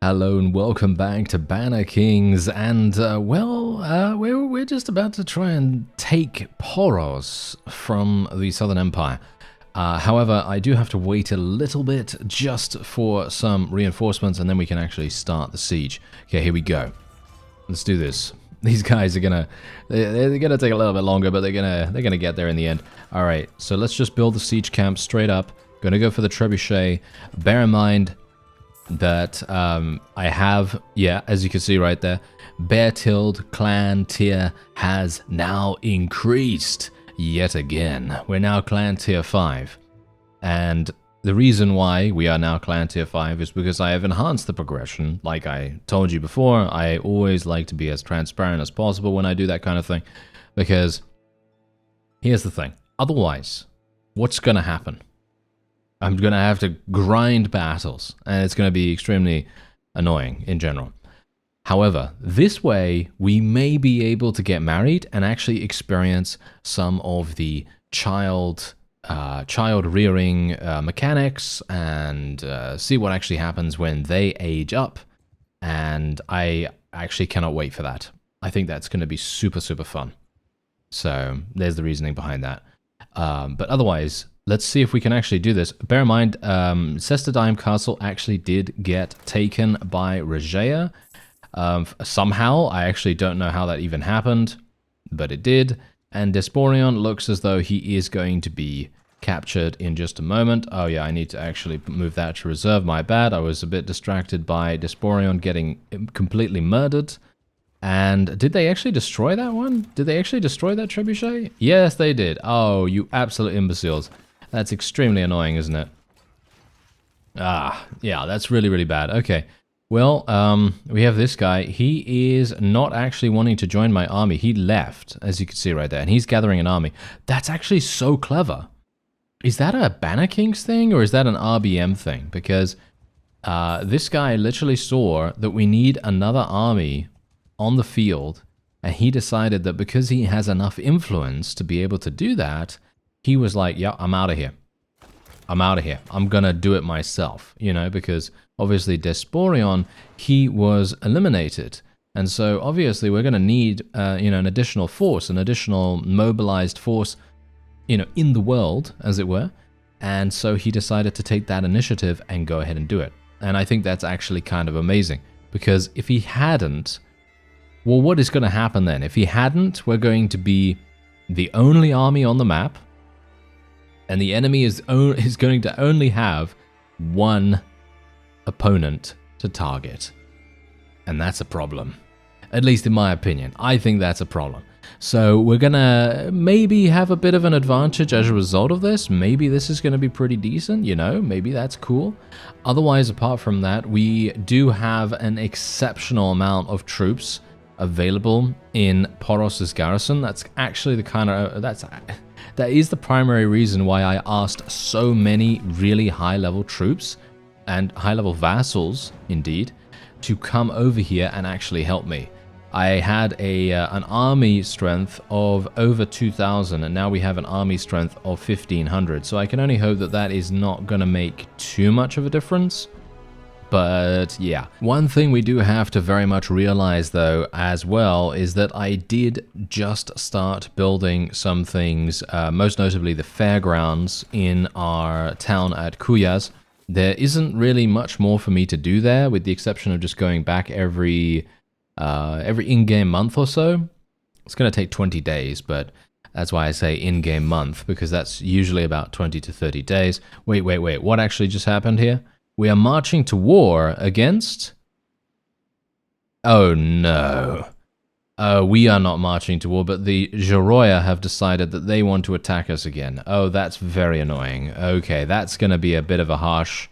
Hello and welcome back to BannerKings, and we're just about to try and take Poros from the Southern Empire. However, I do have to wait a little bit just for some reinforcements, and then we can actually start the siege. Okay, here we go. Let's do this. These guys are they're gonna take a little bit longer, but they're gonna get there in the end. All right, so let's just build the siege camp straight up. Gonna go for the trebuchet. Bear in mind that I have, yeah, as you can see right there, Bear Tilled clan tier has now increased yet again. We're now clan tier 5, and the reason why we are now clan tier 5 is because I have enhanced the progression. Like I told you before, I always like to be as transparent as possible when I do that kind of thing, because here's the thing, otherwise what's gonna happen? I'm going to have to grind battles, and it's going to be extremely annoying in general. However, this way, we may be able to get married and actually experience some of the child rearing mechanics and see what actually happens when they age up. And I actually cannot wait for that. I think that's going to be super, super fun. So there's the reasoning behind that. But otherwise, let's see if we can actually do this. Bear in mind, Cestadime Castle actually did get taken by Regea. Somehow, I actually don't know how that even happened, but it did. And Desporion looks as though he is going to be captured in just a moment. Oh yeah, I need to actually move that to reserve. My bad, I was a bit distracted by Desporion getting completely murdered. And did they actually destroy that one? Did they actually destroy that trebuchet? Yes, they did. Oh, you absolute imbeciles. That's extremely annoying, isn't it? Ah, yeah, that's really, really bad. Okay, well, we have this guy. He is not actually wanting to join my army. He left, as you can see right there, and he's gathering an army. That's actually so clever. Is that a BannerKings thing, or is that an RBM thing? Because this guy literally saw that we need another army on the field, and he decided that because he has enough influence to be able to do that, he was like, yeah, I'm out of here. I'm out of here. I'm gonna do it myself, you know, because obviously Desporion, he was eliminated. And so obviously we're gonna need, you know, an additional force, an additional mobilized force, you know, in the world, as it were. And so he decided to take that initiative and go ahead and do it. And I think that's actually kind of amazing, because if he hadn't, well, what is gonna happen then? If he hadn't, we're going to be the only army on the map, and the enemy is going to only have one opponent to target. And that's a problem. At least in my opinion. I think that's a problem. So we're gonna maybe have a bit of an advantage as a result of this. Maybe this is gonna be pretty decent, you know, maybe that's cool. Otherwise, apart from that, we do have an exceptional amount of troops available in Poros's garrison. That's actually the kind of, that is the primary reason why I asked so many really high-level troops and high-level vassals, indeed, to come over here and actually help me. I had an army strength of over 2,000, and now we have an army strength of 1,500. So I can only hope that that is not going to make too much of a difference. But yeah, one thing we do have to very much realize though as well is that I did just start building some things, most notably the fairgrounds in our town at Kuyaz. There isn't really much more for me to do there, with the exception of just going back every in-game month or so. It's going to take 20 days, but that's why I say in-game month, because that's usually about 20 to 30 days. Wait, what actually just happened here? We are marching to war against... Oh no. We are not marching to war, but the Joroya have decided that they want to attack us again. Oh, that's very annoying. Okay, that's going to be a bit of a harsh...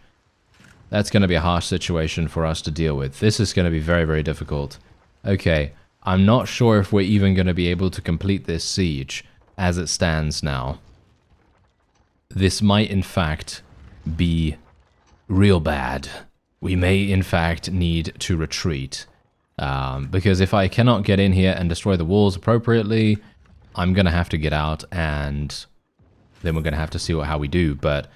That's going to be a harsh situation for us to deal with. This is going to be very, very difficult. Okay, I'm not sure if we're even going to be able to complete this siege as it stands now. This might, in fact, be real bad. We may in fact need to retreat, because if I cannot get in here and destroy the walls appropriately, I'm gonna have to get out, and then we're gonna have to see how we do. But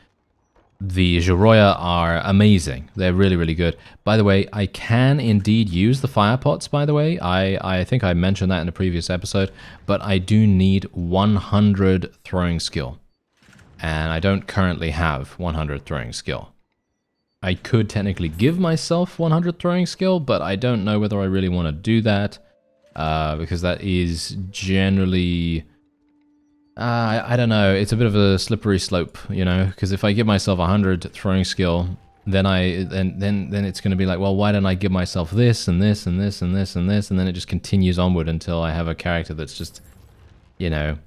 The Giroya are amazing. They're really, really good. By the way, I can indeed use the fire pots, by the way. I think I mentioned that in a previous episode, but I do need 100 throwing skill. And I don't currently have 100 throwing skill. I could technically give myself 100 throwing skill, but I don't know whether I really want to do that, because that is generally... I don't know, it's a bit of a slippery slope, you know, because if I give myself 100 throwing skill, then then it's going to be like, well, why don't I give myself this and this and this and this and this, and then it just continues onward until I have a character that's just, you know,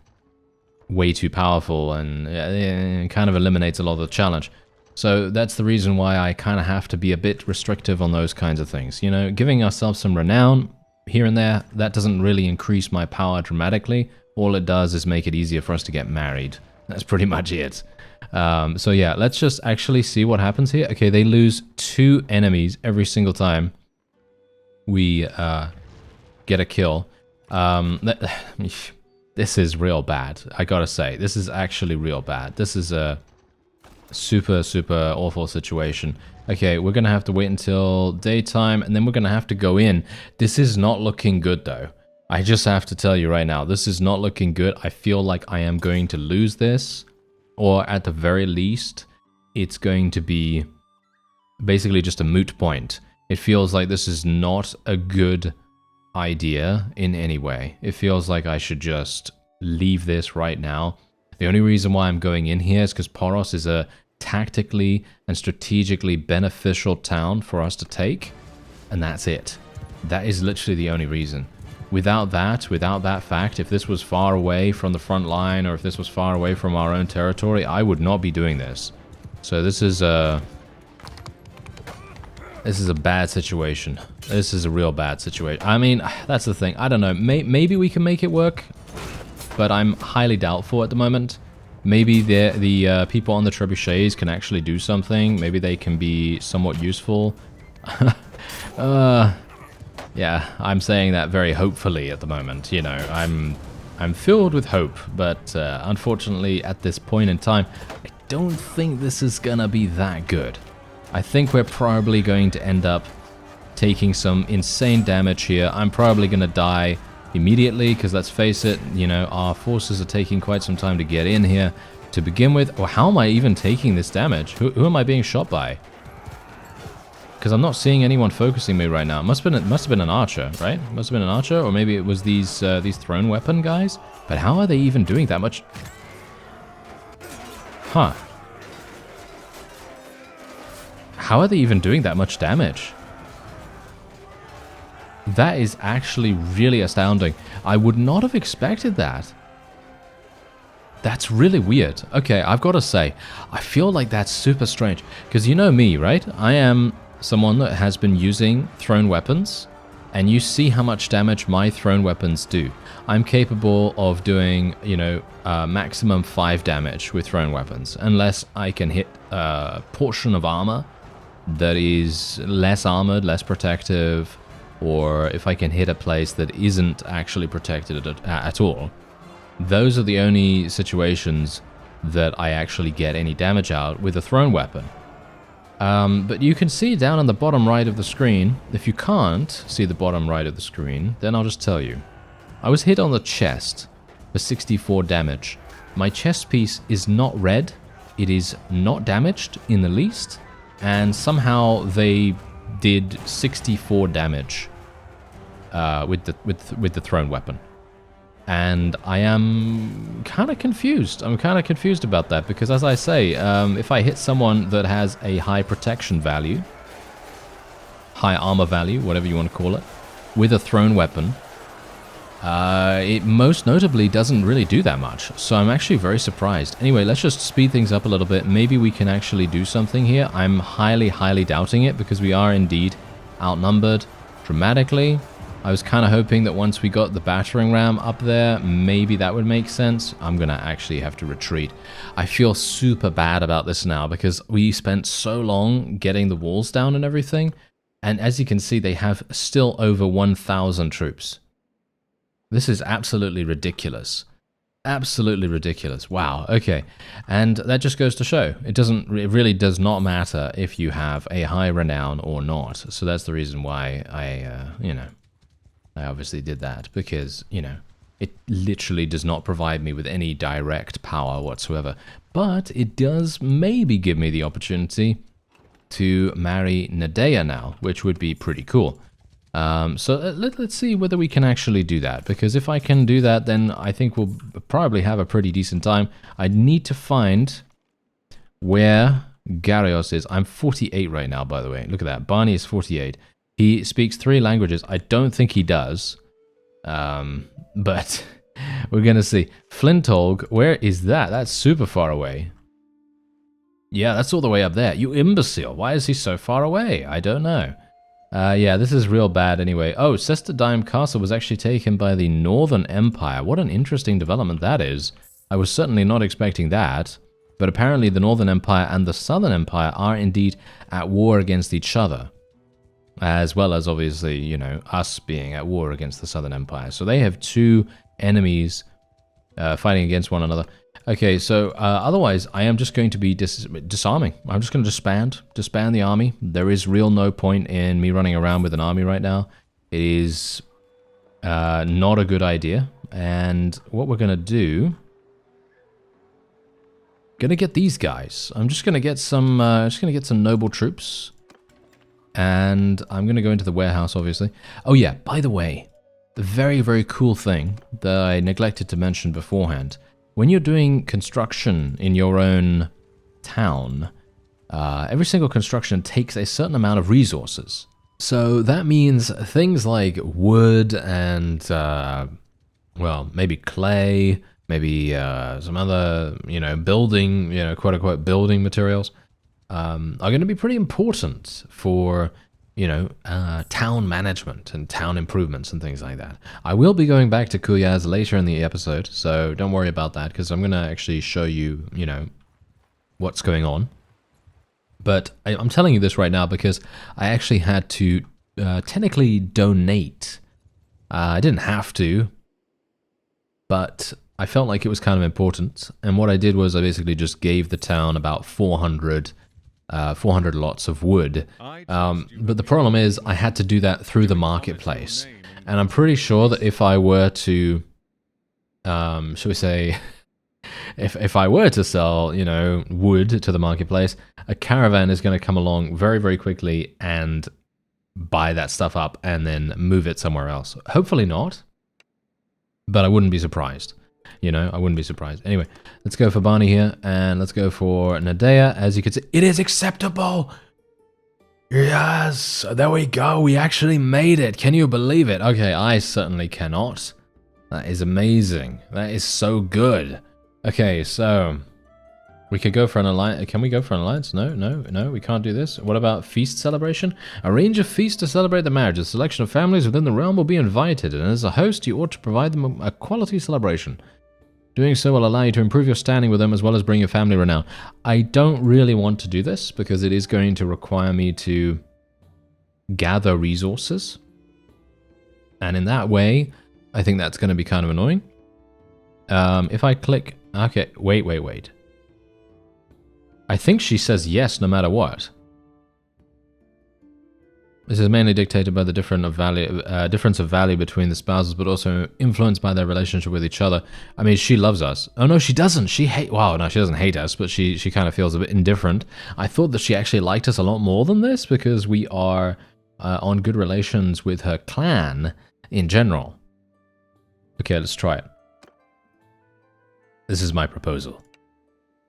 way too powerful and kind of eliminates a lot of the challenge. So that's the reason why I kind of have to be a bit restrictive on those kinds of things. You know, giving ourselves some renown here and there, that doesn't really increase my power dramatically. All it does is make it easier for us to get married. That's pretty much it. So yeah, let's just actually see what happens here. Okay, they lose 2 enemies every single time we get a kill. This is real bad, I gotta say. This is actually real bad. This is a super, super awful situation. Okay, we're gonna have to wait until daytime, and then we're gonna have to go in. This is not looking good, though. I just have to tell you right now, this is not looking good. I feel like I am going to lose this, or at the very least, it's going to be basically just a moot point. It feels like this is not a good idea in any way. It feels like I should just leave this right now. The only reason why I'm going in here is because Poros is a tactically and strategically beneficial town for us to take, and that's it. That is literally the only reason. Without that fact, if this was far away from the front line, or if this was far away from our own territory, I would not be doing this. So this is a bad situation. This is a real bad situation. I mean, that's the thing. I don't know. Maybe we can make it work, but I'm highly doubtful at the moment. Maybe the people on the trebuchets can actually do something. Maybe they can be somewhat useful. Yeah, I'm saying that very hopefully at the moment. You know, I'm filled with hope, but unfortunately at this point in time, I don't think this is gonna be that good. I think we're probably going to end up taking some insane damage here. I'm probably gonna die immediately, because let's face it, you know, our forces are taking quite some time to get in here to begin with. Or how am I even taking this damage? Who am I being shot by? Because I'm not seeing anyone focusing me right now. It must have been an archer, right? Must have been an archer, or maybe it was these thrown weapon guys. But how are they even doing that much? Huh? How are they even doing that much damage? That is actually really astounding. I would not have expected that. That's really weird. Okay, I've got to say, I feel like that's super strange. Because you know me, right? I am someone that has been using thrown weapons, and you see how much damage my thrown weapons do. I'm capable of doing, you know, maximum 5 damage with thrown weapons, unless I can hit a portion of armor that is less armored, less protective, or if I can hit a place that isn't actually protected at all. Those are the only situations that I actually get any damage out with a thrown weapon. But you can see down on the bottom right of the screen. If you can't see the bottom right of the screen, then I'll just tell you. I was hit on the chest for 64 damage. My chest piece is not red. It is not damaged in the least. And somehow they did 64 damage with the thrown weapon. And I am kind of confused. I'm kind of confused about that, because as I say, if I hit someone that has a high protection value, high armor value, whatever you want to call it, with a thrown weapon, it most notably doesn't really do that much. So I'm actually very surprised. Anyway, let's just speed things up a little bit. Maybe we can actually do something here. I'm highly, highly doubting it, because we are indeed outnumbered dramatically. I was kind of hoping that once we got the battering ram up there, maybe that would make sense. I'm going to actually have to retreat. I feel super bad about this now, because we spent so long getting the walls down and everything. And as you can see, they have still over 1,000 troops. This is absolutely ridiculous. Absolutely ridiculous. Wow. Okay. And that just goes to show it really does not matter if you have a high renown or not. So that's the reason why I obviously did that, because, it literally does not provide me with any direct power whatsoever. But it does maybe give me the opportunity to marry Nadea now, which would be pretty cool. So let's see whether we can actually do that, because if I can do that, then I think we'll probably have a pretty decent time. I need to find where Garios is. I'm 48 right now, by the way. Look at that. Barney is 48. He speaks 3 languages. I don't think he does, but we're going to see. Flintolg, where is that? That's super far away. Yeah, that's all the way up there. You imbecile. Why is he so far away? I don't know. Yeah, this is real bad anyway. Oh, Sestadime Castle was actually taken by the Northern Empire. What an interesting development that is. I was certainly not expecting that. But apparently the Northern Empire and the Southern Empire are indeed at war against each other. As well as, obviously, us being at war against the Southern Empire. So they have 2 enemies fighting against one another. Okay, so otherwise, I am just going to be disarming. I'm just going to disband the army. There is no point in me running around with an army right now. It is not a good idea. And what we're going to do... Gonna get these guys. I'm just going to get some noble troops. And I'm going to go into the warehouse, obviously. Oh yeah, by the way, the very, very cool thing that I neglected to mention beforehand. When you're doing construction in your own town, every single construction takes a certain amount of resources. So that means things like wood and, well, maybe clay, maybe some other, building, quote-unquote building materials, are going to be pretty important for, town management and town improvements and things like that. I will be going back to Kuyaz later in the episode, so don't worry about that, because I'm going to actually show you, what's going on. But I'm telling you this right now because I actually had to technically donate. I didn't have to, but I felt like it was kind of important. And what I did was I basically just gave the town about 400 lots of wood. But the problem is I had to do that through the marketplace. And I'm pretty sure that if I were to, shall we say, if I were to sell, wood to the marketplace, a caravan is going to come along very, very quickly and buy that stuff up and then move it somewhere else. Hopefully not, but I wouldn't be surprised. I wouldn't be surprised. Anyway, let's go for Barney here, and let's go for Nadea. As you can see, it is acceptable! Yes! There we go! We actually made it! Can you believe it? Okay, I certainly cannot. That is amazing. That is so good. Okay, so... we could go for an alliance. Can we go for an alliance? No, we can't do this. What about feast celebration? Arrange a feast to celebrate the marriage. A selection of families within the realm will be invited, and as a host, you ought to provide them a quality celebration. Doing so will allow you to improve your standing with them as well as bring your family renown. I don't really want to do this because it is going to require me to gather resources. And in that way, I think that's going to be kind of annoying. If I click... okay, wait. I think she says yes no matter what. This is mainly dictated by the difference of value between the spouses, but also influenced by their relationship with each other. I mean, she loves us. Oh no, she doesn't. Wow, no, she doesn't hate us, but she kind of feels a bit indifferent. I thought that she actually liked us a lot more than this because we are on good relations with her clan in general. Okay, let's try it. This is my proposal.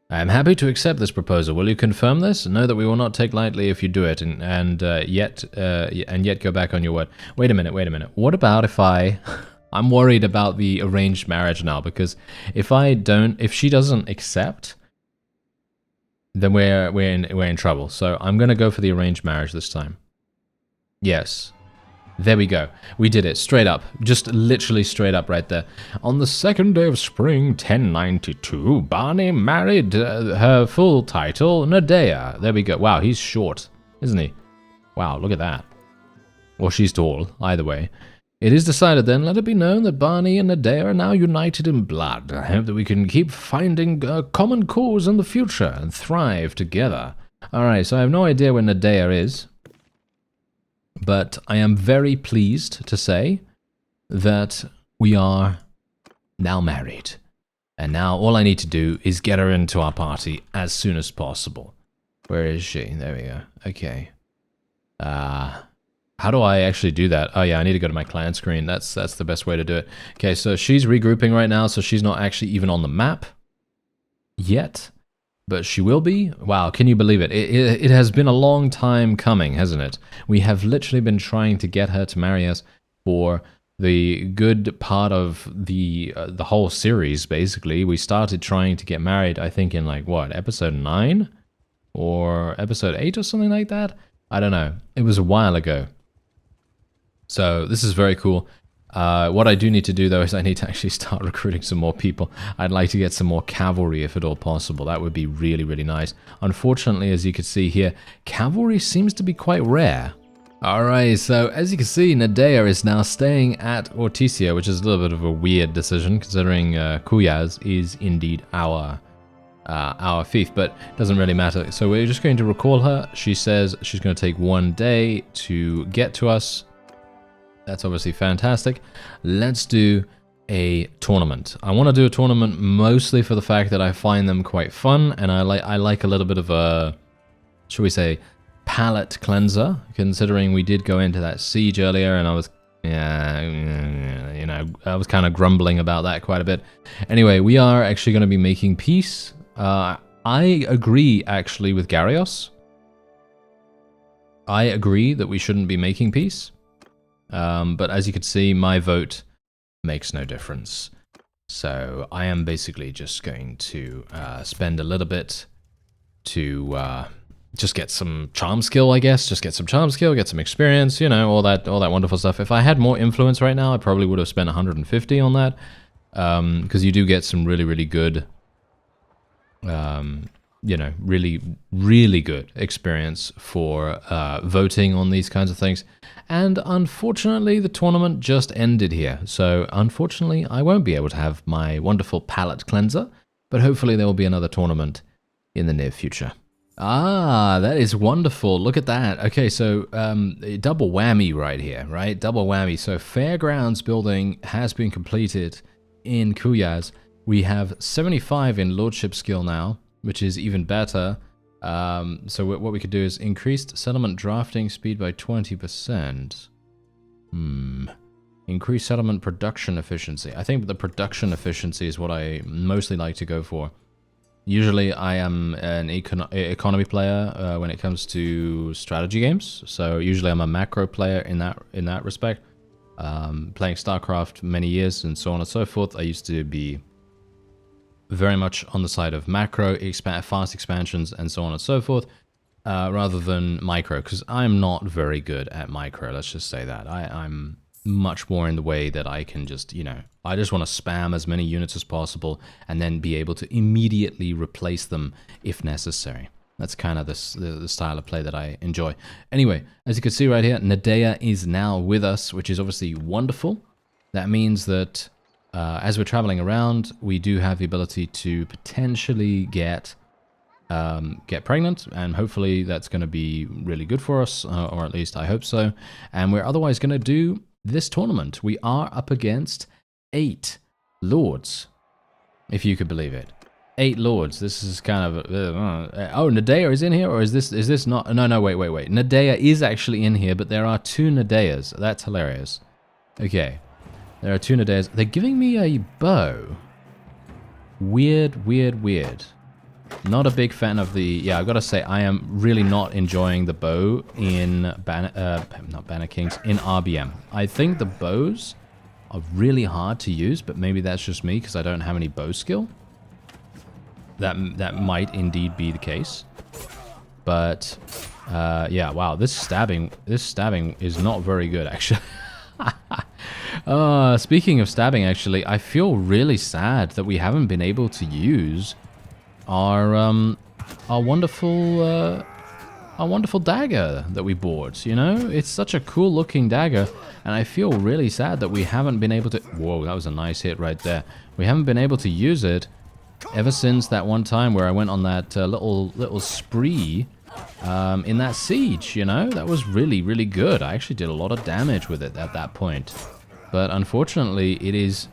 I am happy to accept this proposal. Will you confirm this? Know that we will not take lightly if you do it, and yet go back on your word. Wait a minute. What about if I... I'm worried about the arranged marriage now, because if she doesn't accept, then we're in trouble. So I'm gonna go for the arranged marriage this time. Yes. There we go. We did it. Straight up. Just literally straight up right there. On the 2nd day of spring, 1092, Barney married her full title, Nadea. There we go. Wow, he's short, isn't he? Wow, look at that. Well, she's tall, either way. It is decided then, let it be known that Barney and Nadea are now united in blood. I hope that we can keep finding a common cause in the future and thrive together. Alright, so I have no idea where Nadea is, but I am very pleased to say that we are now married. And now all I need to do is get her into our party as soon as possible. Where is she? There we go. Okay. How do I actually do that? Oh yeah, I need to go to my clan screen. That's the best way to do it. Okay, so she's regrouping right now, so she's not actually even on the map yet, but she will be. Wow, can you believe it? It has been a long time coming, hasn't it? We have literally been trying to get her to marry us for the good part of the whole series, basically. We started trying to get married, I think, in like, what, episode 9? Or episode 8 or something like that? I don't know. It was a while ago. So this is very cool. What I do need to do, though, is I need to actually start recruiting some more people. I'd like to get some more cavalry, if at all possible. That would be really, really nice. Unfortunately, as you can see here, cavalry seems to be quite rare. Alright, so as you can see, Nadea is now staying at Orticia, which is a little bit of a weird decision, considering Kuyaz is indeed our fief, but it doesn't really matter. So we're just going to recall her. She says she's going to take 1 day to get to us. That's obviously fantastic. Let's do a tournament. I want to do a tournament mostly for the fact that I find them quite fun, and I like a little bit of a, shall we say, palate cleanser, considering we did go into that siege earlier, and I was, you know, I was kind of grumbling about that quite a bit. Anyway, we are actually going to be making peace. I agree, actually, with Garrios. I agree that we shouldn't be making peace. But as you can see, my vote makes no difference. So I am basically just going to spend a little bit to just get some charm skill, I guess. Just get some charm skill, get some experience, you know, all that wonderful stuff. If I had more influence right now, I probably would have spent 150 on that. Because you do get some really, really good, you know, really, really good experience for voting on these kinds of things. And unfortunately, the tournament just ended here. So unfortunately, I won't be able to have my wonderful palate cleanser, but hopefully there will be another tournament in the near future. Ah, that is wonderful. Look at that. Okay, so double whammy right here, right? Double whammy. So Fairgrounds building has been completed in Kuyaz. We have 75 in Lordship skill now, which is even better. So what we could do is increased settlement drafting speed by 20%. Increased settlement production efficiency. I think the production efficiency is what I mostly like to go for. Usually I am an economy player when it comes to strategy games. So usually I'm a macro player in that respect. Playing StarCraft many years and so on and so forth. I used to be very much on the side of macro, fast expansions, and so on and so forth, rather than micro, because I'm not very good at micro, let's just say that. I'm much more in the way that I can just, you know, I just want to spam as many units as possible and then be able to immediately replace them if necessary. That's kind of the style of play that I enjoy. Anyway, as you can see right here, Nadea is now with us, which is obviously wonderful. That means that as we're traveling around, we do have the ability to potentially get pregnant, and hopefully that's going to be really good for us, or at least I hope so. And we're otherwise going to do this tournament. We are up against 8 lords, if you could believe it. 8 lords. This is kind of oh, Nadea is in here, or is this not? No, wait. Nadea is actually in here, but there are 2 Nadeas. That's hilarious. Okay. There are 2 Nadeas. They're giving me a bow. Weird. Not a big fan of the... Yeah, I've got to say, I am really not enjoying the bow in... not BannerKings, in RBM. I think the bows are really hard to use, but maybe that's just me because I don't have any bow skill. That might indeed be the case. But, yeah, wow, this stabbing is not very good, actually. Speaking of stabbing, actually, I feel really sad that we haven't been able to use our wonderful our wonderful dagger that we bought, you know? It's such a cool looking dagger, and I feel really sad that we haven't been able to... Whoa, that was a nice hit right there. We haven't been able to use it ever since that one time where I went on that little spree in that siege, you know? That was really, really good. I actually did a lot of damage with it at that point. But unfortunately, it is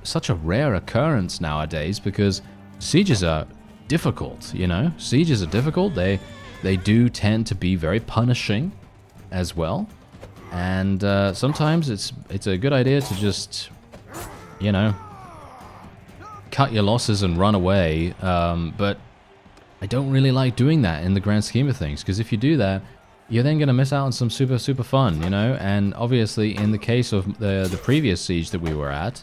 such a rare occurrence nowadays because sieges are difficult, you know? Sieges are difficult. They do tend to be very punishing as well. And sometimes it's a good idea to just, you know, cut your losses and run away. But I don't really like doing that in the grand scheme of things, because if you do that, you're then going to miss out on some super, super fun, you know? And obviously, in the case of the previous siege that we were at,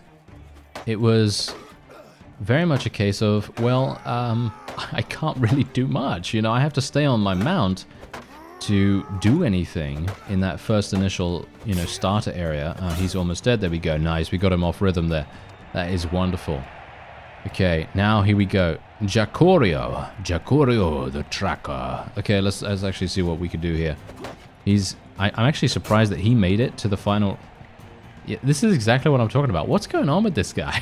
it was very much a case of, well, I can't really do much, you know? I have to stay on my mount to do anything in that first initial, you know, starter area. He's almost dead. There we go. Nice. We got him off rhythm there. That is wonderful. Okay, now here we go. Jacorio the tracker. Okay, let's actually see what we can do here. I'm actually surprised that he made it to the final... Yeah, this is exactly what I'm talking about. What's going on with this guy?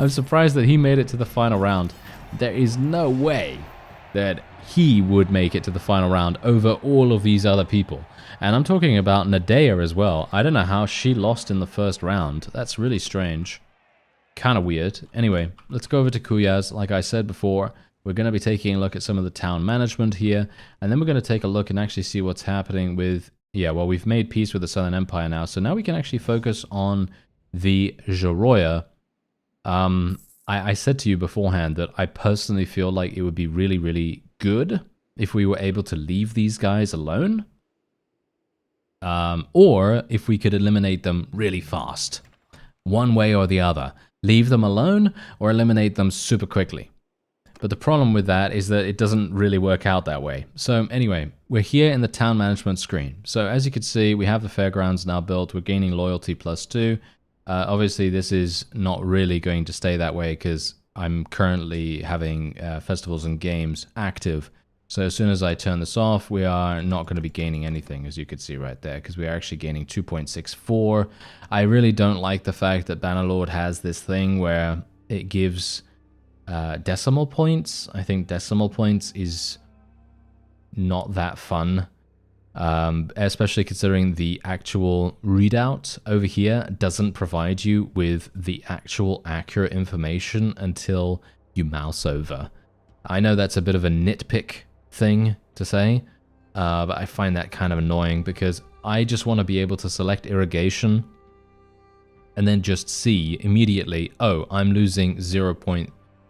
I'm surprised that he made it to the final round. There is no way that he would make it to the final round over all of these other people. And I'm talking about Nadea as well. I don't know how she lost in the first round. That's really strange. Kind of weird. Anyway, let's go over to Kuyaz. Like I said before, we're going to be taking a look at some of the town management here, and then we're going to take a look and actually see what's happening with... Yeah, well, we've made peace with the Southern Empire now, so now we can actually focus on the Joroya. I said to you beforehand that I personally feel like it would be really, really good if we were able to leave these guys alone, or if we could eliminate them really fast. One way or the other. Leave them alone or eliminate them super quickly. But the problem with that is that it doesn't really work out that way. So anyway, we're here in the town management screen. So as you can see, we have the fairgrounds now built. We're gaining loyalty +2. Obviously, this is not really going to stay that way because I'm currently having festivals and games active. So as soon as I turn this off, we are not going to be gaining anything, as you can see right there, because we are actually gaining 2.64. I really don't like the fact that Bannerlord has this thing where it gives decimal points. I think decimal points is not that fun, especially considering the actual readout over here doesn't provide you with the actual accurate information until you mouse over. I know that's a bit of a nitpick thing to say, but I find that kind of annoying because I just want to be able to select irrigation and then just see immediately, oh, I'm losing 0.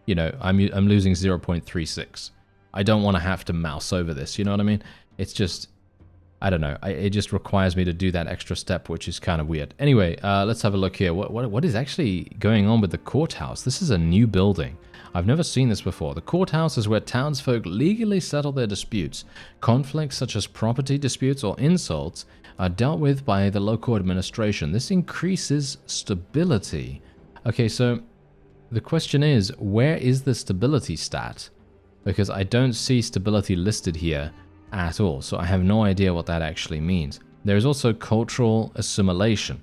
You know, I'm losing 0.36. I don't want to have to mouse over this, you know what I mean? It's just, I don't know, it just requires me to do that extra step, which is kind of weird. Anyway, let's have a look here. What is actually going on with the courthouse? This is a new building. I've never seen this before. The courthouse is where townsfolk legally settle their disputes. Conflicts such as property disputes or insults are dealt with by the local administration. This increases stability. Okay, so the question is, where is the stability stat? Because I don't see stability listed here at all, so I have no idea what that actually means. There is also cultural assimilation.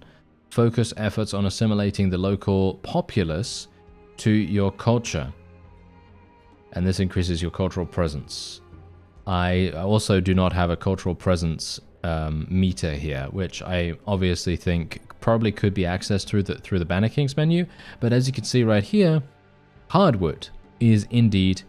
Focus efforts on assimilating the local populace to your culture, and this increases your cultural presence. I also do not have a cultural presence meter here, which I obviously think probably could be accessed through the BannerKings menu, but as you can see right here, hardwood is indeed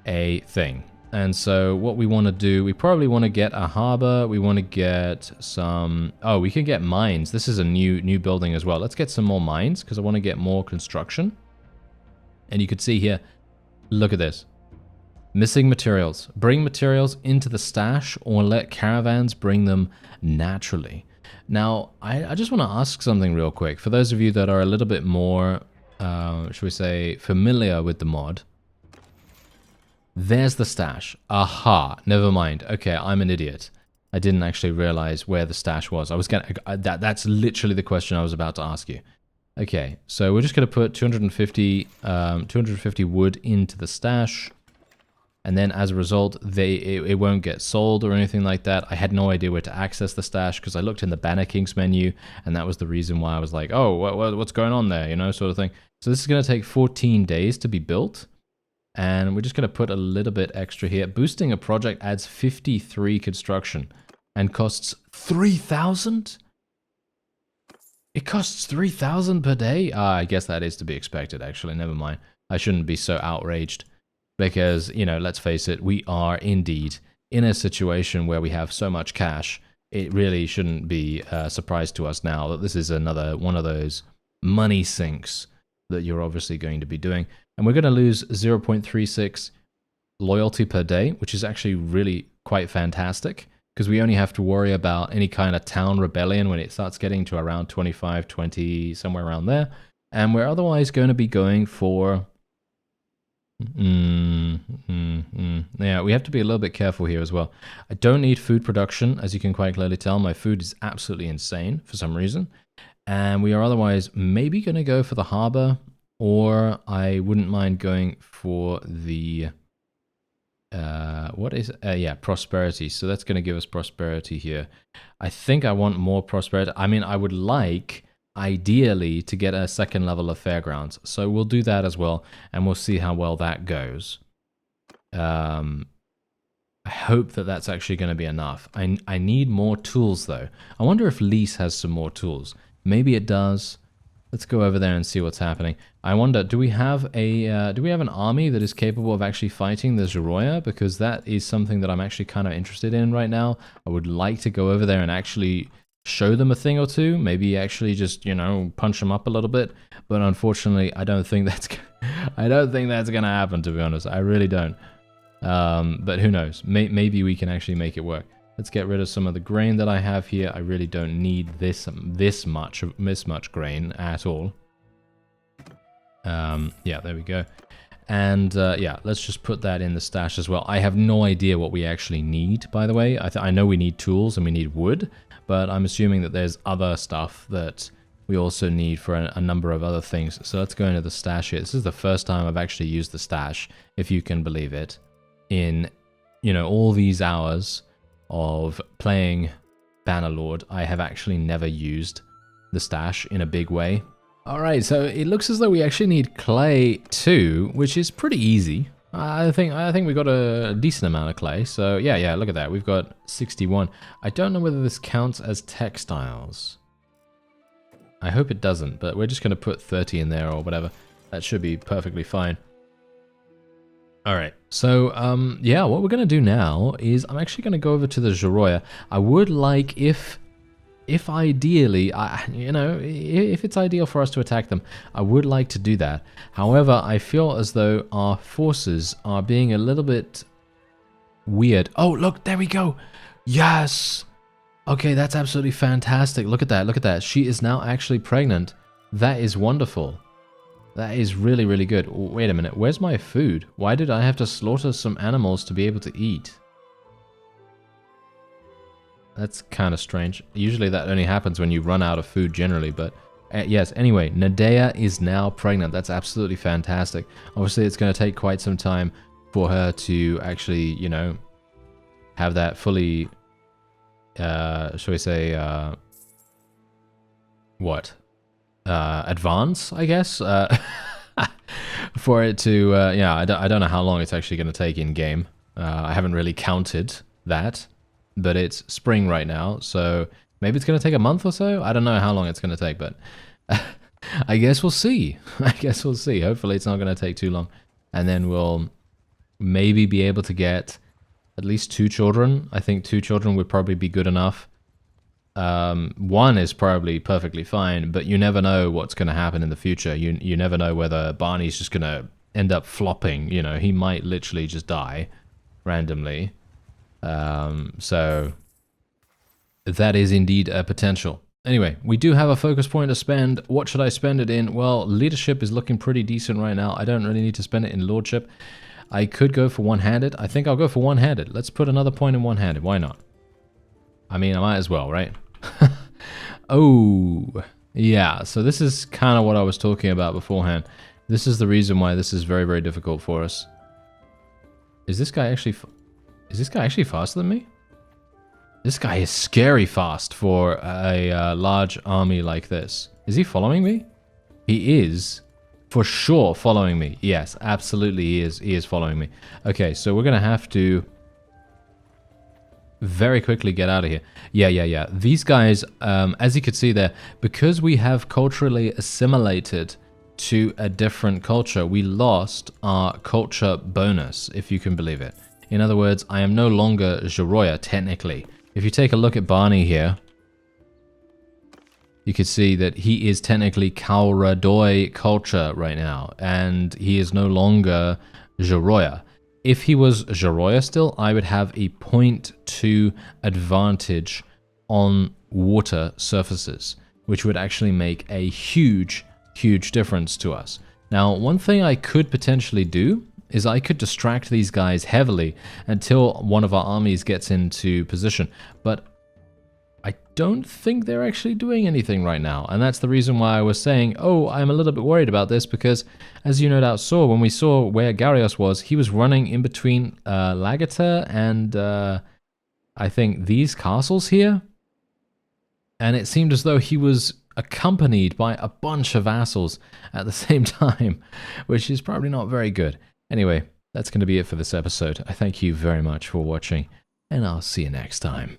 a thing. And so what we want to do, we probably want to get a harbor, we want to get some, oh, we can get mines. This is a new building as well. Let's get some more mines because I want to get more construction. And you can see here, look at this. Missing materials. Bring materials into the stash or let caravans bring them naturally. Now, I just want to ask something real quick. For those of you that are a little bit more, should we say, familiar with the mod. There's the stash. Aha, never mind. Okay, I'm an idiot. I didn't actually realize where the stash was. I was gonna, that's literally the question I was about to ask you. Okay, so we're just going to put 250 wood into the stash. and then as a result, it won't get sold or anything like that. I had no idea where to access the stash because I looked in the BannerKings menu, and that was the reason why I was like, oh, what's going on there, you know, sort of thing. So this is going to take 14 days to be built, and we're just going to put a little bit extra here. Boosting a project adds 53 construction and costs 3,000? It costs 3,000 per day? I guess that is to be expected, actually. Never mind. I shouldn't be so outraged. Because, you know, let's face it, we are indeed in a situation where we have so much cash. It really shouldn't be a surprise to us now that this is another one of those money sinks that you're obviously going to be doing. And we're going to lose 0.36 loyalty per day, which is actually really quite fantastic, because we only have to worry about any kind of town rebellion when it starts getting to around 25, 20, somewhere around there. And we're otherwise going to be going for... Yeah, we have to be a little bit careful here as well. I don't need food production, as you can quite clearly tell. My food is absolutely insane for some reason. And we are otherwise maybe going to go for the harbor, or I wouldn't mind going for the... what is it? Yeah, prosperity. So that's going to give us prosperity here. I think I want more prosperity. I mean, I would like... ideally to get a second level of fairgrounds, so we'll do that as well, and we'll see how well that goes. I hope that that's actually going to be enough. I need more tools though. I wonder if Lease has some more tools. Maybe it does. Let's go over there and see what's happening. I wonder, do we have an army that is capable of actually fighting the Zoroya? Because that is something that I'm actually kind of interested in right now. I would like to go over there and actually show them a thing or two, maybe actually just, you know, punch them up a little bit. But unfortunately, I don't think that's gonna happen, to be honest. I really don't. But who knows? Maybe we can actually make it work. Let's get rid of some of the grain that I have here. I really don't need this much grain at all. Yeah, there we go. And yeah, let's just put that in the stash as well. I have no idea what we actually need, by the way. I know we need tools and we need wood, but I'm assuming that there's other stuff that we also need for a number of other things. So let's go into the stash here. This is the first time I've actually used the stash, if you can believe it, in, you know, all these hours of playing Bannerlord. I have actually never used the stash in a big way. Alright, so it looks as though we actually need clay too, which is pretty easy. I think we got a decent amount of clay. So yeah, look at that. We've got 61. I don't know whether this counts as textiles. I hope it doesn't, but we're just going to put 30 in there or whatever. That should be perfectly fine. Alright, so yeah, what we're going to do now is I'm actually going to go over to the Zoroya. I would like, if ideally, you know, if it's ideal for us to attack them, I would like to do that. However, I feel as though our forces are being a little bit weird. Oh, look, there we go. Yes. Okay, that's absolutely fantastic. Look at that. Look at that. She is now actually pregnant. That is wonderful. That is really, really good. Wait a minute. Where's my food? Why did I have to slaughter some animals to be able to eat? That's kind of strange. Usually that only happens when you run out of food generally, but yes, anyway, Nadea is now pregnant. That's absolutely fantastic. Obviously, it's going to take quite some time for her to actually, you know, have that fully, shall we say, advance, I guess? For it to, yeah, I don't know how long it's actually going to take in game. I haven't really counted that. But it's spring right now, so maybe it's going to take a month or so? I don't know how long it's going to take, but I guess we'll see. I guess we'll see. Hopefully it's not going to take too long. And then we'll maybe be able to get at least 2 children. I think 2 children would probably be good enough. 1 is probably perfectly fine, but you never know what's going to happen in the future. You never know whether Barney's just going to end up flopping. You know, he might literally just die randomly. So that is indeed a potential. Anyway, we do have a focus point to spend. What should I spend it in? Well, leadership is looking pretty decent right now. I don't really need to spend it in lordship. I could go for one-handed. I think I'll go for one-handed. Let's put another point in one-handed. Why not? I mean, I might as well, right? Oh, yeah. So this is kind of what I was talking about beforehand. This is the reason why this is very, very difficult for us. Is this guy actually... Is this guy actually faster than me? This guy is scary fast for a large army like this. Is he following me? He is for sure following me. Yes, absolutely he is. He is following me. Okay, so we're going to have to very quickly get out of here. Yeah. These guys, as you could see there, because we have culturally assimilated to a different culture, we lost our culture bonus, if you can believe it. In other words, I am no longer Joroya, technically. If you take a look at Barney here, you can see that he is technically Kauradoi culture right now, and he is no longer Joroya. If he was Joroya still, I would have a 0.2 advantage on water surfaces, which would actually make a huge difference to us. Now, one thing I could potentially do is I could distract these guys heavily until one of our armies gets into position, but I don't think they're actually doing anything right now, and that's the reason why I was saying, oh, I'm a little bit worried about this, because as you no doubt saw, when we saw where Garrios was, he was running in between Lagater and I think these castles here, and it seemed as though he was accompanied by a bunch of vassals at the same time, which is probably not very good. Anyway, that's going to be it for this episode. I thank you very much for watching, and I'll see you next time.